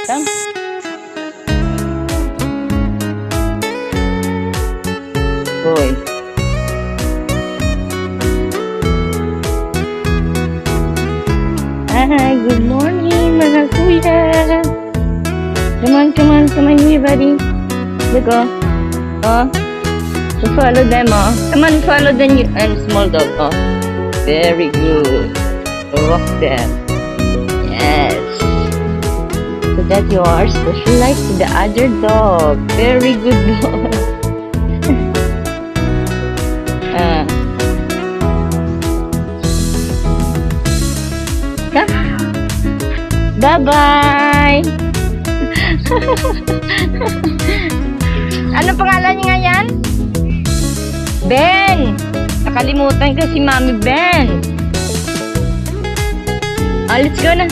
Come. Hoy. Hi, good morning mga kuya. Come on, here, buddy. Look, oh. So follow them, oh. Come on, follow them, you and small dog, oh. Very good. Walk them. Yes. So that you are socialized to the other dog. Very good boy. Come. Bye-bye. Ano pangalan niya nga yan? Ben! Nakalimutan ko si Mami Ben. Let's go na.